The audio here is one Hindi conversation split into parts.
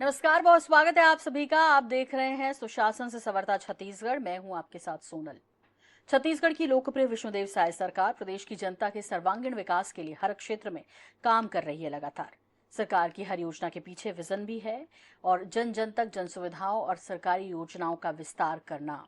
नमस्कार, बहुत स्वागत है आप सभी का। आप देख रहे हैं सुशासन से संवरता छत्तीसगढ़। मैं हूं आपके साथ सोनल। छत्तीसगढ़ की लोकप्रिय विष्णुदेव साय सरकार प्रदेश की जनता के सर्वांगीण विकास के लिए हर क्षेत्र में काम कर रही है। लगातार सरकार की हर योजना के पीछे विजन भी है और जन जन तक जन सुविधाओं और सरकारी योजनाओं का विस्तार करना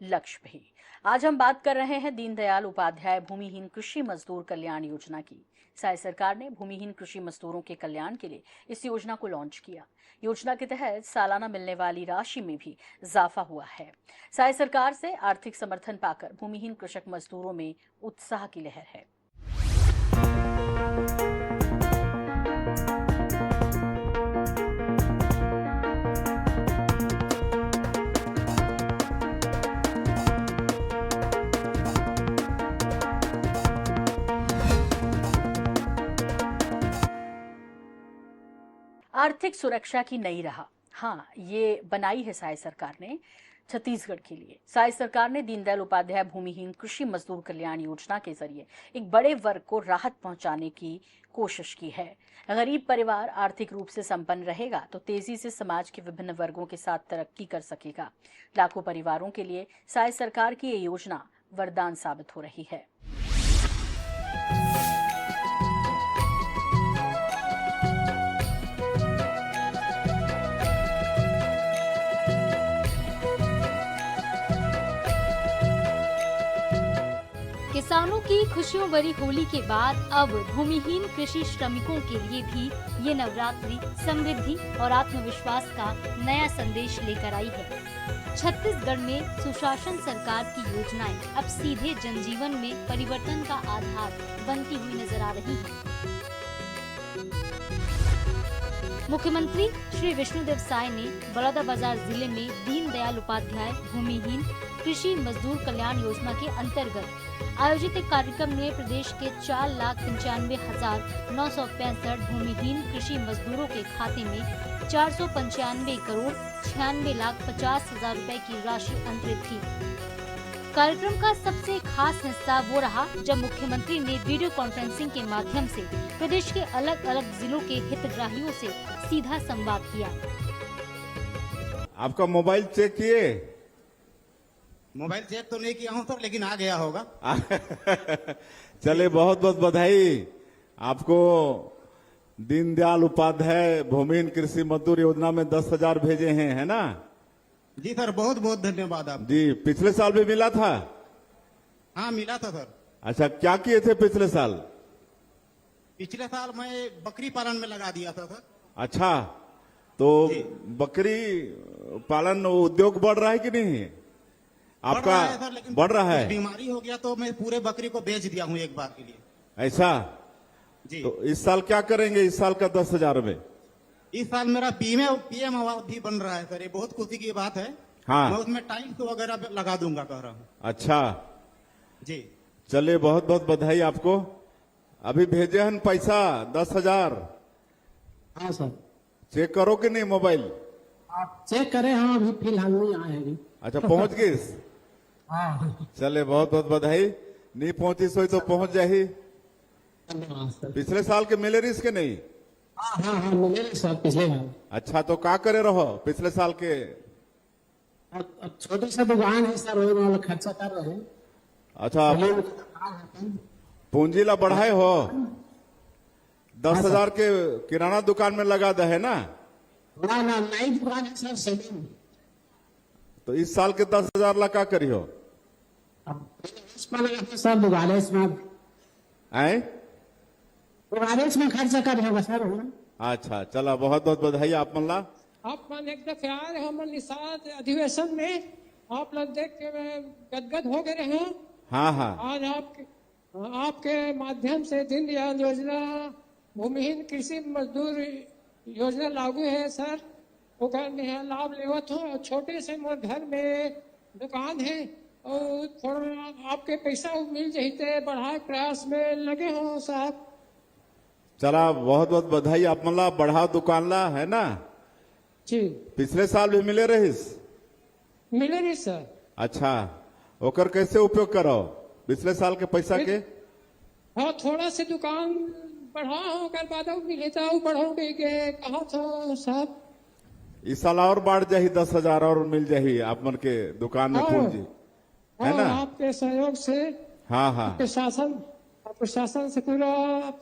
लक्ष्य भी। आज हम बात कर रहे हैं दीनदयाल उपाध्याय भूमिहीन कृषि मजदूर कल्याण योजना की। साय सरकार ने भूमिहीन कृषि मजदूरों के कल्याण के लिए इस योजना को लॉन्च किया। योजना के तहत सालाना मिलने वाली राशि में भी इजाफा हुआ है। साय सरकार से आर्थिक समर्थन पाकर भूमिहीन कृषक मजदूरों में उत्साह की लहर है। आर्थिक सुरक्षा की नई राह, हाँ, ये बनाई है साय सरकार ने छत्तीसगढ़ के लिए। साय सरकार ने दीनदयाल उपाध्याय भूमिहीन कृषि मजदूर कल्याण योजना के जरिए एक बड़े वर्ग को राहत पहुंचाने की कोशिश की है। गरीब परिवार आर्थिक रूप से संपन्न रहेगा तो तेजी से समाज के विभिन्न वर्गों के साथ तरक्की कर सकेगा। लाखों परिवारों के लिए साय सरकार की ये योजना वरदान साबित हो रही है। किसानों की खुशियों भरी होली के बाद अब भूमिहीन कृषि श्रमिकों के लिए भी ये नवरात्रि समृद्धि और आत्मविश्वास का नया संदेश लेकर आई है। छत्तीसगढ़ में सुशासन सरकार की योजनाएं अब सीधे जनजीवन में परिवर्तन का आधार बनती हुई नजर आ रही हैं। मुख्यमंत्री श्री विष्णुदेव साय ने बलौदाबाजार जिले में दीनदयाल उपाध्याय भूमिहीन कृषि मजदूर कल्याण योजना के अंतर्गत आयोजित एक कार्यक्रम में प्रदेश के 4,95,965 भूमिहीन कृषि मजदूरों के खाते में 495 करोड़ 96,50,000 रुपए की राशि अंतरित की। कार्यक्रम का सबसे खास हिस्सा वो रहा जब मुख्यमंत्री ने वीडियो कॉन्फ्रेंसिंग के माध्यम से प्रदेश के अलग अलग जिलों के हितग्राहियों से सीधा संवाद किया। आपका मोबाइल चेक किए? मोबाइल चेक तो नहीं किया हूं सर, लेकिन आ गया होगा। चले, बहुत बहुत बधाई आपको। दीनदयाल उपाध्याय भूमिहीन कृषि मजदूर योजना में 10,000 भेजे हैं, है ना? जी सर, बहुत बहुत धन्यवाद आप जी। पिछले साल भी मिला था? हाँ, मिला था सर। अच्छा, क्या किए थे पिछले साल? पिछले साल मैं बकरी पालन में लगा दिया था सर। अच्छा, तो बकरी पालन उद्योग बढ़ रहा है कि नहीं आपका? बढ़ रहा है। बीमारी हो गया तो मैं पूरे बकरी को बेच दिया हूँ एक बार के लिए। ऐसा? जी। तो इस साल क्या करेंगे इस साल का 10,000 में? इस साल मेरा पीएम आवास भी बन रहा है सर, ये बहुत खुशी की बात है। हाँ, मैं उसमें टाइल्स वगैरह लगा दूंगा कह रहा हूँ। अच्छा जी, चलिए, बहुत बहुत बधाई आपको। अभी भेजे हैं पैसा 10,000। हाँ सर। चेक करो कि नहीं मोबाइल? आप चेक करें? हाँ, अभी फिलहाल नहीं आए हैं। अच्छा, पहुंच गई? हाँ। चले, बहुत बहुत बधाई। नहीं पहुंची सोई तो पहुंच जाही। धन्यवाद सर। पिछले साल के मिले रिस के नहीं? हाँ हाँ हाँ, मिले सर पिछले साल। अच्छा, तो क्या करे रहो पिछले साल के? अब छोटे से दुकान है सर, वही वाला खर्चा कर रहे हैं। अच्छा, पूंजी ला बढ़ाए हो? 10,000 के किराना दुकान में लगा दे, है ना? ना ना, नई दुकान है सर, सेलिंग। तो इस साल के 10,000 ला क्या करी हो? अब इसमें लगा था सर, दुकानेश में खर्चा कर होगा सर। अच्छा, चला, बहुत बहुत बधाई आप मल्ला। आप मन एक दफे आए हम निषाद अधिवेशन में, आप लोग देख के गदगद हो गए हैं। हाँ हाँ। आज आपके माध्यम से दीनदयाल योजना भूमिहीन कृषि मजदूर योजना लागू है सर। ओकर में लाभ लेवत हो। छोटे से मोर घर में दुकान है और थोड़ा आपके पैसा मिल जाते बढ़ाए प्रयास में लगे हो साहब। चला, बहुत बहुत बधाई आप मल्ला। बढ़ा दुकान ला, है ना? जी। पिछले साल भी मिले रहीस? मिले रही सर। अच्छा, ओकर कैसे उपयोग करो पिछले साल के पैसा के? हाँ, थोड़ा से दुकान बढ़ा हो कर बाद मिले तो बढ़ाओगे के कहा था साहब। इस साल और बढ़ जाही 10,000 और मिल जाही आप मन के दुकान में पूंजी है और ना। आपके सहयोग से हाँ हाँ प्रशासन से पूरा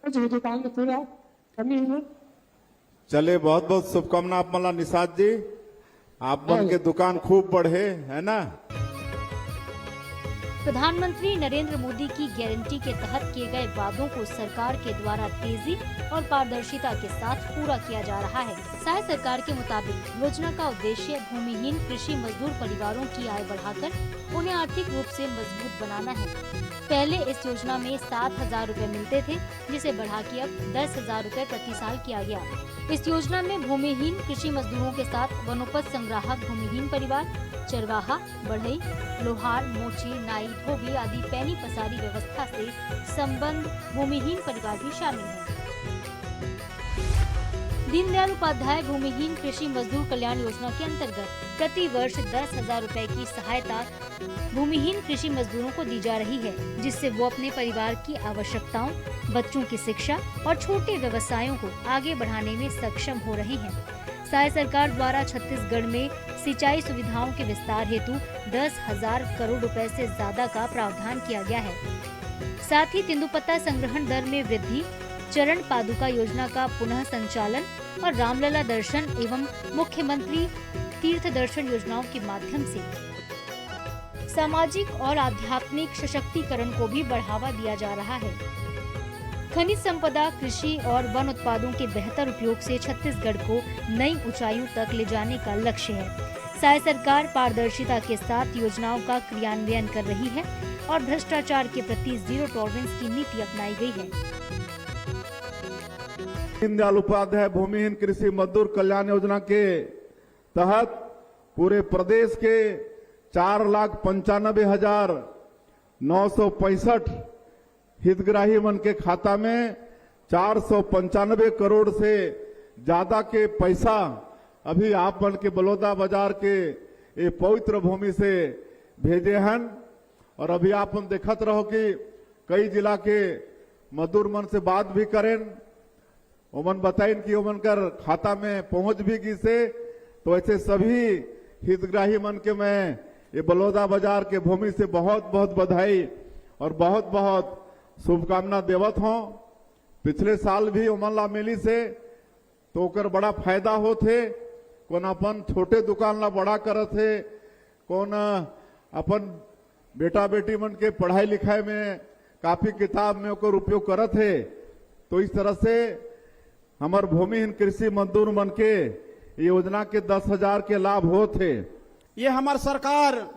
जो दुकान में पूरा कमी है। चले बहुत बहुत शुभकामना आप मला निषाद जी, आप मन के दुकान खूब बढ़े है ना। प्रधानमंत्री नरेंद्र मोदी की गारंटी के तहत किए गए वादों को सरकार के द्वारा तेजी और पारदर्शिता के साथ पूरा किया जा रहा है। सहाय सरकार के मुताबिक योजना का उद्देश्य भूमिहीन कृषि मजदूर परिवारों की आय बढ़ाकर उन्हें आर्थिक रूप से मजबूत बनाना है। पहले इस योजना में 7,000 रूपए मिलते थे, जिसे बढ़ा के अब 10,000 रूपए प्रति साल किया गया। इस योजना में भूमिहीन कृषि मजदूरों के साथ वनोपज संग्राहक भूमिहीन परिवार, चरवाहा, बढ़ई, लोहार, मोची, नाई, धोबी आदि पैनी पसारी व्यवस्था से संबंध भूमिहीन परिवार भी शामिल हैं। दीनदयाल उपाध्याय भूमिहीन कृषि मजदूर कल्याण योजना के अंतर्गत प्रति वर्ष 10,000 रूपए की सहायता भूमिहीन कृषि मजदूरों को दी जा रही है, जिससे वो अपने परिवार की आवश्यकताओं, बच्चों की शिक्षा और छोटे व्यवसायों को आगे बढ़ाने में सक्षम हो रहे हैं। सहाय सरकार द्वारा छत्तीसगढ़ में सिंचाई सुविधाओं के विस्तार हेतु 10,000 करोड़ रुपए से ज्यादा का प्रावधान किया गया है। साथ ही तेंदुपत्ता संग्रहण दर में वृद्धि, चरण पादुका योजना का पुनः संचालन और रामलला दर्शन एवं मुख्यमंत्री तीर्थ दर्शन योजनाओं के माध्यम से सामाजिक और आध्यात्मिक सशक्तिकरण को भी बढ़ावा दिया जा रहा है। खनिज संपदा, कृषि और वन उत्पादों के बेहतर उपयोग से छत्तीसगढ़ को नई ऊंचाइयों तक ले जाने का लक्ष्य है। सहाय सरकार पारदर्शिता के साथ योजनाओं का क्रियान्वयन कर रही है और भ्रष्टाचार के प्रति जीरो टॉलरेंस की नीति अपनाई गई है। दीनदयाल उपाध्याय भूमिहीन कृषि मजदूर कल्याण योजना के तहत पूरे प्रदेश के 4,95,965 हितग्राही मन के खाता में 495 करोड़ से ज्यादा के पैसा अभी आप मन के बलौदा बाजार के ये पवित्र भूमि से भेजे हैं। और अभी आप मन देखत रहो कि कई जिला के मजदूर मन से बात भी करें, ओमन बताइन कि ओमन कर खाता में पहुंच भी गई से। तो ऐसे सभी हितग्राही मन के मैं ये बलौदा बाजार के भूमि से बहुत बहुत बधाई और बहुत बहुत शुभकामना देवत हूं। पिछले साल भी ओमन ला मिली से तो ओकर बड़ा फायदा होते। कौन अपन छोटे दुकान ला बड़ा करत है, कौन अपन बेटा बेटी मन के पढ़ाई लिखाई में कापी किताब में ओकर उपयोग करत है। तो इस तरह से हमार भूमिहीन कृषि मजदूर मन के योजना के 10,000 के लाभ होते। ये हमार सरकार,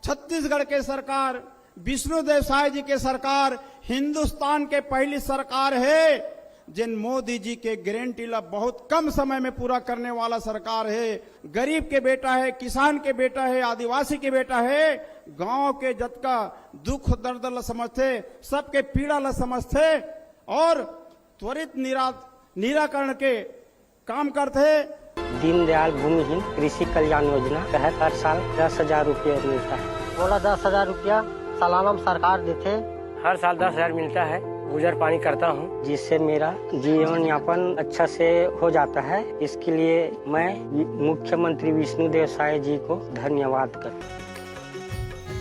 छत्तीसगढ़ के सरकार, विष्णुदेव साय जी के सरकार, हिंदुस्तान के पहली सरकार है जिन मोदी जी के गारंटी ला बहुत कम समय में पूरा करने वाला सरकार है। गरीब के बेटा है, किसान के बेटा है, आदिवासी के बेटा है। गांव के जतका दुख दर्द ला समझते, सबके पीड़ा ला समझते और त्वरित निराकरण के काम करते। दीनदयाल भूमिहीन कृषि कल्याण योजना तहत हर साल 10,000 रुपये मिलता है। बोला 10,000 रुपया सालाना सरकार देते। हर साल 10,000 मिलता है। गुजर पानी करता हूँ, जिससे मेरा जीवन यापन अच्छा से हो जाता है। इसके लिए मैं मुख्यमंत्री विष्णुदेव साय जी को धन्यवाद करता हूँ।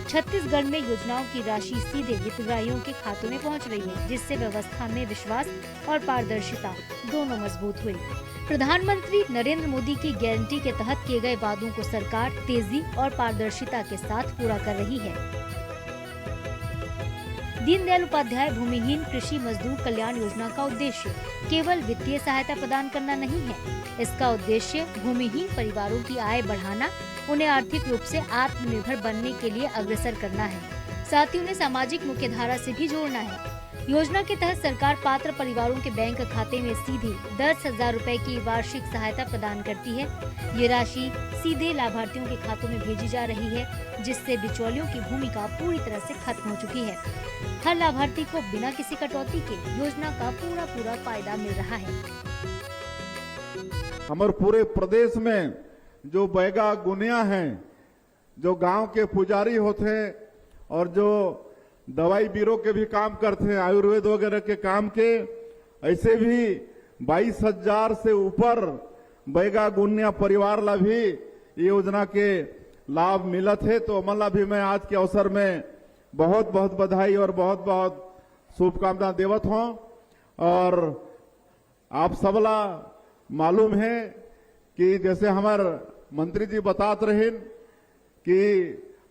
छत्तीसगढ़ में योजनाओं की राशि सीधे हितग्राहियों के खातों में पहुंच रही है, जिससे व्यवस्था में विश्वास और पारदर्शिता दोनों मजबूत हुई। प्रधानमंत्री नरेंद्र मोदी की गारंटी के तहत किए गए वादों को सरकार तेजी और पारदर्शिता के साथ पूरा कर रही है। दीनदयाल उपाध्याय भूमिहीन कृषि मजदूर कल्याण योजना का उद्देश्य केवल वित्तीय सहायता प्रदान करना नहीं है। इसका उद्देश्य भूमिहीन परिवारों की आय बढ़ाना, उन्हें आर्थिक रूप से आत्मनिर्भर बनने के लिए अग्रसर करना है। साथ ही उन्हें सामाजिक मुख्यधारा से भी जोड़ना है। योजना के तहत सरकार पात्र परिवारों के बैंक खाते में सीधे 10,000 रुपए की वार्षिक सहायता प्रदान करती है। ये राशि सीधे लाभार्थियों के खातों में भेजी जा रही है, जिससे बिचौलियों की भूमिका पूरी तरह से खत्म हो चुकी है। हर लाभार्थी को बिना किसी कटौती के योजना का पूरा फायदा मिल रहा है। हमारे पूरे प्रदेश में जो बैगा गुनिया हैं, जो गांव के पुजारी होते हैं और जो दवाई बीरो के भी काम करते हैं, आयुर्वेद वगैरह के काम के, ऐसे भी 22,000 से ऊपर बैगा गुन्या परिवार ला भी ये योजना के लाभ मिलत है। तो अमला भी मैं आज के अवसर में बहुत बहुत बधाई और बहुत बहुत शुभकामना देवत हूं। और आप सबला मालूम है कि जैसे हमार मंत्री जी बतात रहे कि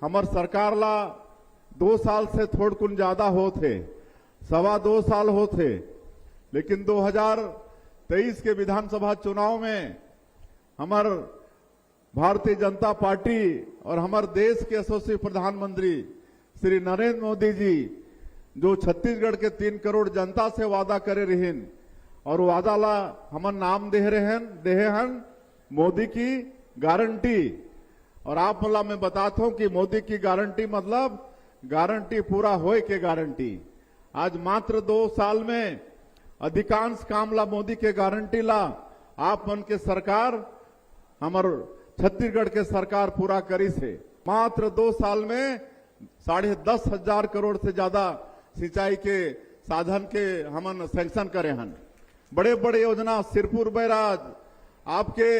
हमार सरकार ला 2 साल से थोड़ कुन ज्यादा होते, 2.25 साल होते, लेकिन 2023 के विधानसभा चुनाव में हमार भारतीय जनता पार्टी और हमारे देश के यशस्वी प्रधानमंत्री श्री नरेंद्र मोदी जी जो छत्तीसगढ़ के 3 करोड़ जनता से वादा करे रहन और वादा ला हमन नाम दे हन मोदी की गारंटी। और आप मला मैं बताता हूं कि मोदी की गारंटी मतलब गारंटी पूरा होए के गारंटी। आज मात्र 2 साल में अधिकांश काम ला मोदी के गारंटी ला आप मन के सरकार हमार छत्तीसगढ़ के सरकार पूरा करी से। मात्र 2 साल में 10,500 करोड़ से ज्यादा सिंचाई के साधन के हमन सैंक्शन करे हन। बड़े बड़े योजना सिरपुर बैराज आपके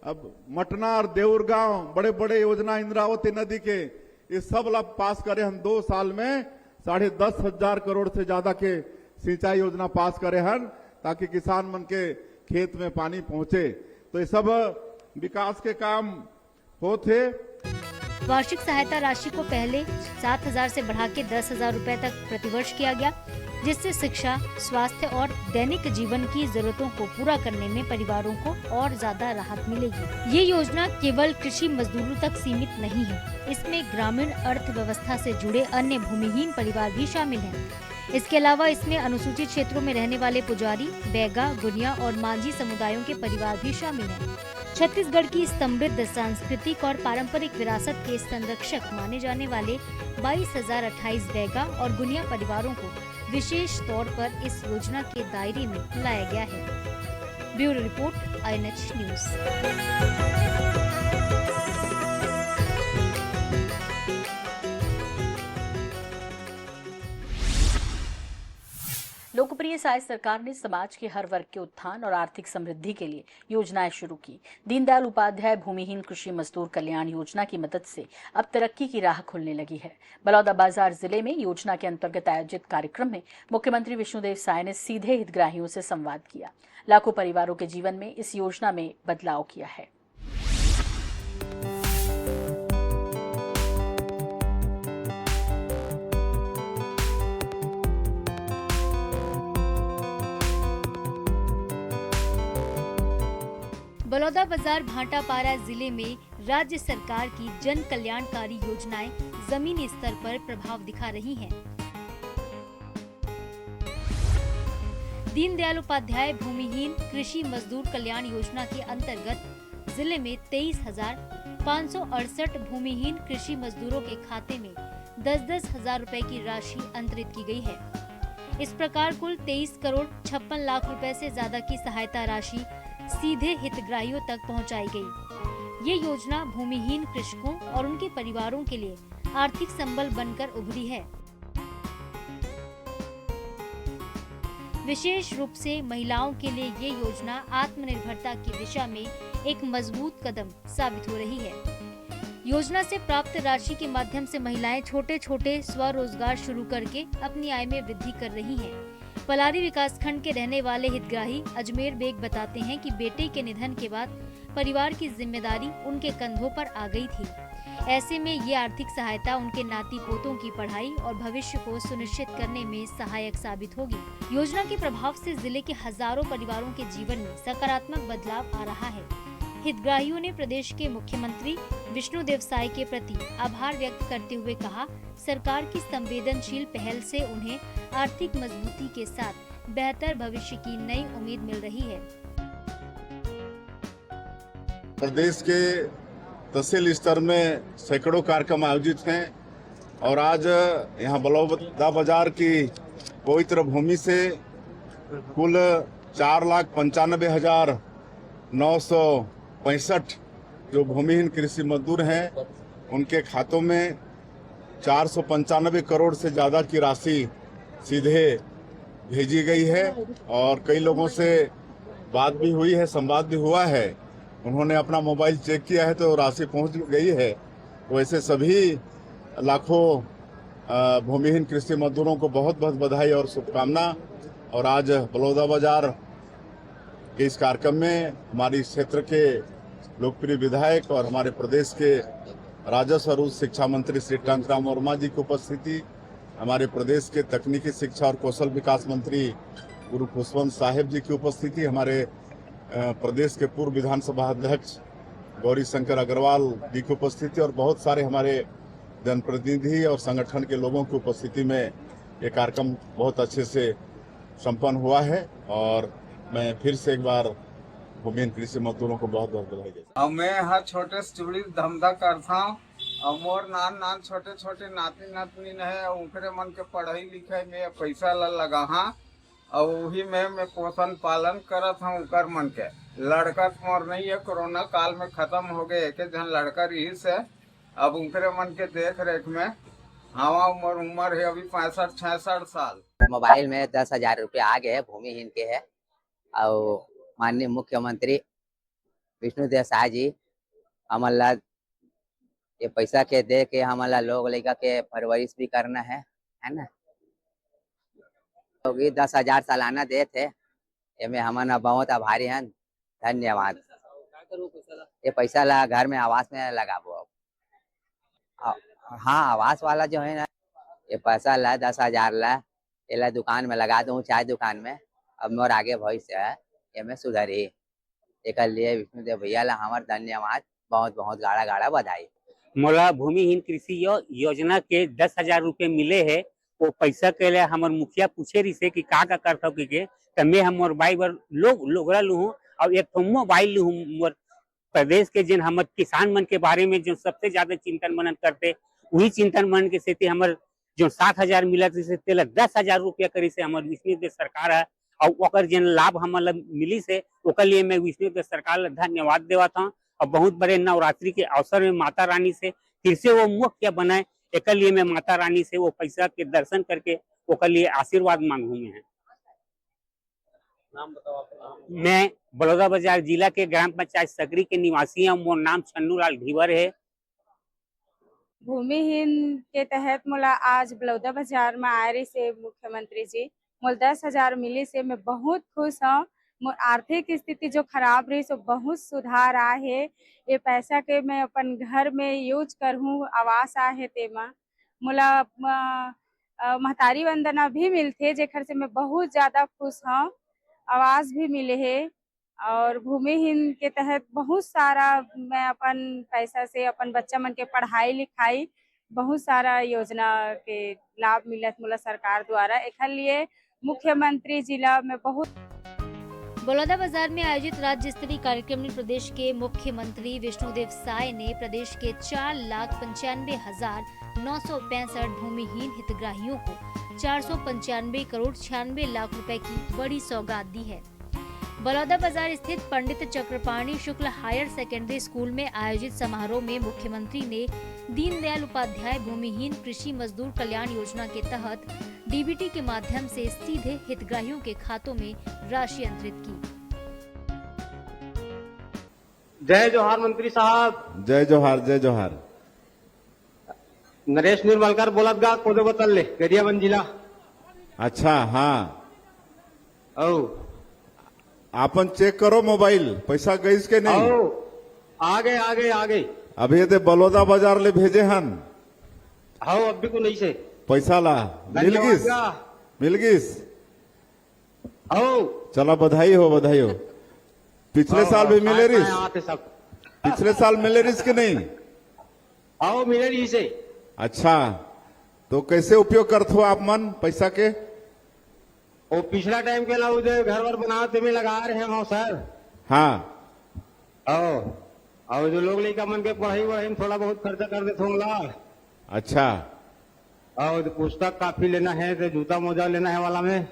अब मटनार देउरगांव बड़े बड़े योजना इंद्रावती नदी के ये सब ला पास करे हन। 2 साल में 10,500 करोड़ से ज्यादा के सिंचाई योजना पास करे हन ताकि किसान मन के खेत में पानी पहुंचे। तो ये सब विकास के काम होते। वार्षिक सहायता राशि को पहले 7,000 से बढ़ा के 10,000 रुपए तक प्रतिवर्ष किया गया, जिससे शिक्षा, स्वास्थ्य और दैनिक जीवन की जरूरतों को पूरा करने में परिवारों को और ज्यादा राहत मिलेगी। ये योजना केवल कृषि मजदूरों तक सीमित नहीं है, इसमें ग्रामीण अर्थव्यवस्था से जुड़े अन्य भूमिहीन परिवार भी शामिल हैं। इसके अलावा इसमें अनुसूचित क्षेत्रों में रहने वाले पुजारी, बैगा, गुनिया और मांझी समुदायों के परिवार भी शामिल हैं। छत्तीसगढ़ की समृद्ध सांस्कृतिक और पारंपरिक विरासत के संरक्षक माने जाने वाले 22,028 बैगा और गुनिया परिवारों को विशेष तौर पर इस योजना के दायरे में लाया गया है। Bureau report, INH news. लोकप्रिय साय सरकार ने समाज के हर वर्ग के उत्थान और आर्थिक समृद्धि के लिए योजनाएं शुरू की। दीनदयाल उपाध्याय भूमिहीन कृषि मजदूर कल्याण योजना की मदद से अब तरक्की की राह खुलने लगी है। बलौदाबाजार जिले में योजना के अंतर्गत आयोजित कार्यक्रम में मुख्यमंत्री विष्णुदेव साय ने सीधे हितग्राहियों से संवाद किया। लाखों परिवारों के जीवन में इस योजना में बदलाव किया है। बलौदाबाजार भाटापारा जिले में राज्य सरकार की जन कल्याणकारी योजनाएं जमीनी स्तर पर प्रभाव दिखा रही हैं। दीनदयाल उपाध्याय भूमिहीन कृषि मजदूर कल्याण योजना के अंतर्गत जिले में 23,568 भूमिहीन कृषि मजदूरों के खाते में 10-10 हजार रुपए की राशि अंतरित की गई है। इस प्रकार कुल 23 करोड़ 56 लाख रुपए से ज्यादा की सहायता राशि सीधे हितग्राहियों तक पहुंचाई गई। ये योजना भूमिहीन कृषकों और उनके परिवारों के लिए आर्थिक संबल बनकर उभरी है। विशेष रूप से महिलाओं के लिए ये योजना आत्मनिर्भरता की दिशा में एक मजबूत कदम साबित हो रही है। योजना से प्राप्त राशि के माध्यम से महिलाएं छोटे छोटे स्वरोजगार शुरू करके अपनी आय में वृद्धि कर रही हैं। पलारी विकासखंड के रहने वाले हितग्राही अजमेर बेग बताते हैं कि बेटे के निधन के बाद परिवार की जिम्मेदारी उनके कंधों पर आ गई थी। ऐसे में ये आर्थिक सहायता उनके नाती पोतों की पढ़ाई और भविष्य को सुनिश्चित करने में सहायक साबित होगी। योजना के प्रभाव से जिले के हजारों परिवारों के जीवन में सकारात्मक बदलाव आ रहा है। हितग्राहियों ने प्रदेश के मुख्यमंत्री विष्णुदेव साय के प्रति आभार व्यक्त करते हुए कहा, सरकार की संवेदनशील पहल से उन्हें आर्थिक मजबूती के साथ बेहतर भविष्य की नई उम्मीद मिल रही है। प्रदेश के तहसील स्तर में सैकड़ों कार्यक्रम आयोजित हैं और आज यहाँ बलौदाबाजार की पवित्र भूमि से कुल 4,95,965 जो भूमिहीन कृषि मजदूर हैं उनके खातों में 495 करोड़ से ज़्यादा की राशि सीधे भेजी गई है। और कई लोगों से बात भी हुई है, संवाद भी हुआ है उन्होंने अपना मोबाइल चेक किया है तो राशि पहुंच गई है। वैसे सभी लाखों भूमिहीन कृषि मजदूरों को बहुत बहुत बधाई और शुभकामना। और आज बलौदाबाजार के इस कार्यक्रम में हमारी क्षेत्र के लोकप्रिय विधायक और हमारे प्रदेश के राजस्व और उच्च शिक्षा मंत्री श्री टंकराम वर्मा जी की उपस्थिति, हमारे प्रदेश के तकनीकी शिक्षा और कौशल विकास मंत्री गुरु खुशवंत साहिब जी की उपस्थिति, हमारे प्रदेश के पूर्व विधानसभा अध्यक्ष गौरी शंकर अग्रवाल जी की उपस्थिति और बहुत सारे हमारे जनप्रतिनिधि और संगठन के लोगों की उपस्थिति में ये कार्यक्रम बहुत अच्छे से संपन्न हुआ है। और मैं फिर से एक बार भूमिहीन कृषि मजदूरों को बहुत बहुत बधाई देता हूं। मैं हर छोटे से चूड़ी धंधा करता हूँ और मोर नान छोटे छोटे नाती नातनी है, उनके मन के पढ़ाई लिखाई में पैसा लगा हाँ और वही में मैं पोषण पालन करत हूँ। उनकर मन के लड़का मोर नहीं है, कोरोना काल में खत्म हो गए, एक जन लड़का रही से अब उनके मन के देख रेख में हवा उम्र है अभी 65-66 साल। मोबाइल में 10,000 रुपये आ गए भूमिहीन के है और माननीय मुख्यमंत्री विष्णुदेव साय जी हमारा ये पैसा के दे के हमारा लोग लड़का के परवरिश भी करना है ना। तो 10,000 सालाना दे थे, ये में हमारा बहुत आभारी हैं, धन्यवाद। ये पैसा ला घर में आवास में लगाबो। हाँ, आवास वाला जो है ना, ये पैसा ला 10,000 ला ये ला दुकान में लगा दूँ, चाय दुकान में। अब मोर आगे भविष्य है ये में सुधरी, एक लिए विष्णुदेव भैया ला हमार धन्यवाद, बहुत बहुत गाड़ा गाड़ा बधाई। मोला भूमिहीन कृषि योजना के 10,000 रुपये मिले है। वो पैसा के लिए हमार मुखिया पूछे रही से कि का करता के तो मैं हम मोबाइल पर लोगरा लूँ और एक तो मोबाइल लूँ। मोर प्रदेश के जिन हमारे किसान मन के बारे में जो सबसे ज्यादा चिंतन मनन करते, वही चिंतन मन के सेती हमारे जो 7,000 मिला से 10,000 रुपया करी से हमारे विष्णुदेव सरकार है और ओकर जिन लाभ हमारा मिली से ओकर लिए मैं विष्णुदेव सरकार धन्यवाद देवा था। और बहुत बड़े नवरात्रि के अवसर में माता रानी से फिर से वो मुख क्या बनाए, एक लिए मैं माता रानी से वो पैसा के दर्शन करके ओकर लिए आशीर्वाद मांगू में। नाम बताओ। मैं बलौदाबाजार जिला के ग्राम पंचायत सकरी के निवासी हूँ। मोर नाम छन्नू लाल ढीवर है। भूमिहीन के तहत मोला आज बलौदाबाजार में आए रही से मुख्यमंत्री जी मोल 10,000 मिली से मैं बहुत खुश हूँ। मोर आर्थिक स्थिति जो खराब रही सो बहुत सुधार आ है। ये पैसा के मैं अपन घर में यूज करूँ, आवास आ है तेमा मोला महतारी वंदना भी मिलते जेकर से मैं बहुत ज्यादा खुश हूँ। आवास भी मिले है और भूमिहीन के तहत बहुत सारा मैं अपन पैसा से अपन बच्चा मन के पढ़ाई लिखाई बहुत सारा योजना के लाभ मिलत मोला सरकार द्वारा। एक लिए मुख्यमंत्री जिला में बहुत। बलौदाबाजार में आयोजित राज्य स्तरीय कार्यक्रम में प्रदेश के मुख्यमंत्री विष्णुदेव साय ने प्रदेश के 4,95,965 भूमिहीन हितग्राहियों को 495 करोड़ 96 लाख रुपए की बड़ी सौगात दी है। बलौदाबाजार स्थित पंडित चक्रपाणी शुक्ल हायर सेकेंडरी स्कूल में आयोजित समारोह में मुख्यमंत्री ने दीनदयाल उपाध्याय भूमिहीन कृषि मजदूर कल्याण योजना के तहत डीबीटी के माध्यम से सीधे हितग्राहियों के खातों में राशि अंतरित की। जय जोहार मंत्री साहब। जय जोहार, जय जोहार। नरेश निर्मलकर बोलत गा कोदो बतल ले गरियाबंद जिला। अच्छा, हाँ, ओ आपन चेक करो मोबाइल, पैसा गई के नहीं? आ गए। अभी तो बलौदाबाजार ले भेजे हन। आओ अभी को नहीं से पैसा ला मिल गिस। आओ चला, बधाई हो। पिछले साल भी मिले रिस? पिछले साल मिले रिस के नहीं? आओ मिले रही से। अच्छा, तो कैसे उपयोग करते हो आप मन पैसा के? वो पिछला टाइम के ला घर वर बनाते में लगा रहे हैं सर। हाँ, और जो लोग लड़का मन के पढ़ाई वढ़ाई थोड़ा बहुत खर्चा कर देते होंगे। अच्छा, और पुस्तक काफी लेना है तो जूता मोजा लेना है वाला में।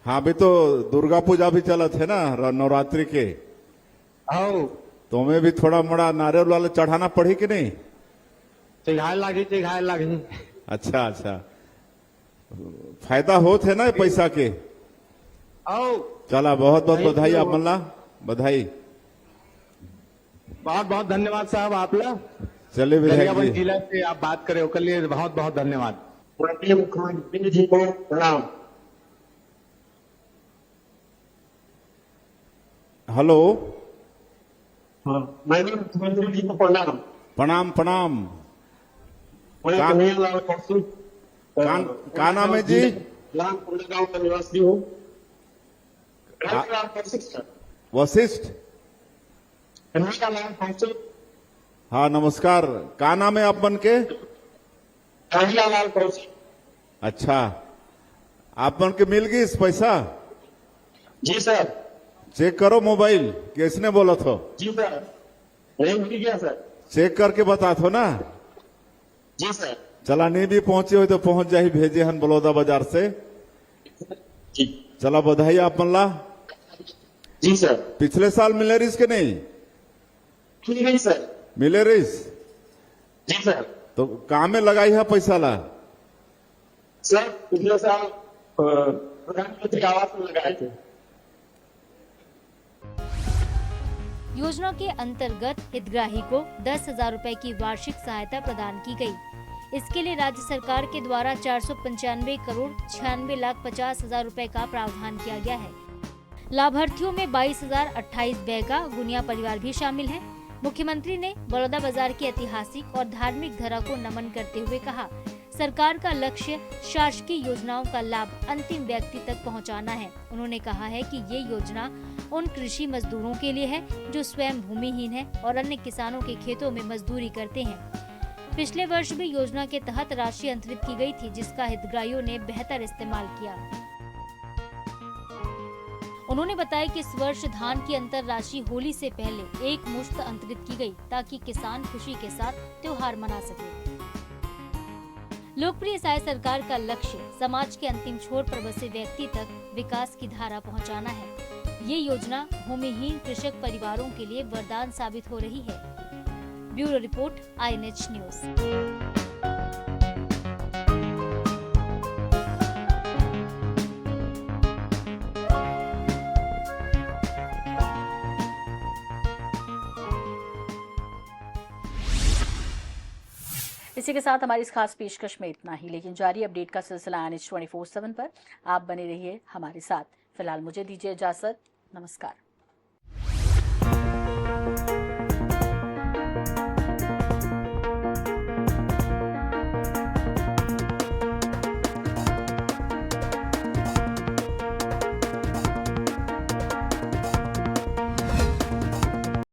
हाँ, भी तो दुर्गा पूजा भी चलत है ना नवरात्रि के। तुम्हें भी थोड़ा मोड़ा नारियल वाला चढ़ाना पड़ी कि नहीं? चिघाए लागी। अच्छा, फायदा होते है ना पैसा के। चला, बहुत बहुत बधाई आप मल्ला, बधाई। बहुत बहुत धन्यवाद साहब आप लोग चलिए विधायक गरियाबंद जी। जिला से आप बात करे उसके लिए बहुत बहुत धन्यवाद। माननीय मुख्यमंत्री जी को प्रणाम। हेलो, माननीय मुख्यमंत्री जी को प्रणाम। प्रणाम प्रणाम। मैं का- कन्हैयालाल कौशिक का नाम है जी? रामपुर गांव का निवासी हूँ। कन्हैयालाल कौशिक सर। वशिष्ठ। कन्हैयालाल कौशिक। हाँ नमस्कार, का नाम है आप बन के? कन्हैयालाल कौशिक। अच्छा, आप बन के मिल गई इस पैसा? जी सर। चेक करो मोबाइल, किसने बोला था? जी सर, नहीं मिल गया सर। चेक करके बता थो ना। जी सर। चला नहीं भी पहुंचे हो तो पहुंच जाही, भेजे हन बलौदा बाजार से। जी। चला बधाई आप मन ला। जी सर। पिछले साल मिले रहीस के नहीं? ठीक है सर। मिले रहीस? जी सर। तो काम में लगाई है पैसा ला? सर पिछले साल प्रधानमंत्री आवास में लगाए थे। योजना के अंतर्गत हितग्राही को 10,000 रुपए की वार्षिक सहायता प्रदान की गई। इसके लिए राज्य सरकार के द्वारा 495 करोड़ 96,50,000 रुपए का प्रावधान किया गया है। लाभार्थियों में 22,028 बैगा गुनिया परिवार भी शामिल है। मुख्यमंत्री ने बलौदा बाजार की ऐतिहासिक और धार्मिक धरा को नमन करते हुए कहा, सरकार का लक्ष्य शासकीय योजनाओं का लाभ अंतिम व्यक्ति तक पहुंचाना है। उन्होंने कहा है कि ये योजना उन कृषि मजदूरों के लिए है जो स्वयं भूमिहीन हैं और अन्य किसानों के खेतों में मजदूरी करते हैं। पिछले वर्ष भी योजना के तहत राशि अंतरित की गई थी, जिसका हितग्राहियों ने बेहतर इस्तेमाल किया। उन्होंने बताया कि इस वर्ष धान की अंतर राशि होली से पहले एक मुश्त अंतरित की गई ताकि किसान खुशी के साथ त्योहार मना सके। लोकप्रिय साय सरकार का लक्ष्य समाज के अंतिम छोर पर बसे व्यक्ति तक विकास की धारा पहुंचाना है। ये योजना भूमिहीन कृषक परिवारों के लिए वरदान साबित हो रही है। Bureau report, INH news. इसी के साथ हमारी इस खास पेशकश में इतना ही, लेकिन जारी अपडेट का सिलसिला INH 24/7 पर आप बने रहिए हमारे साथ। फिलहाल मुझे दीजिए इजाजत, नमस्कार।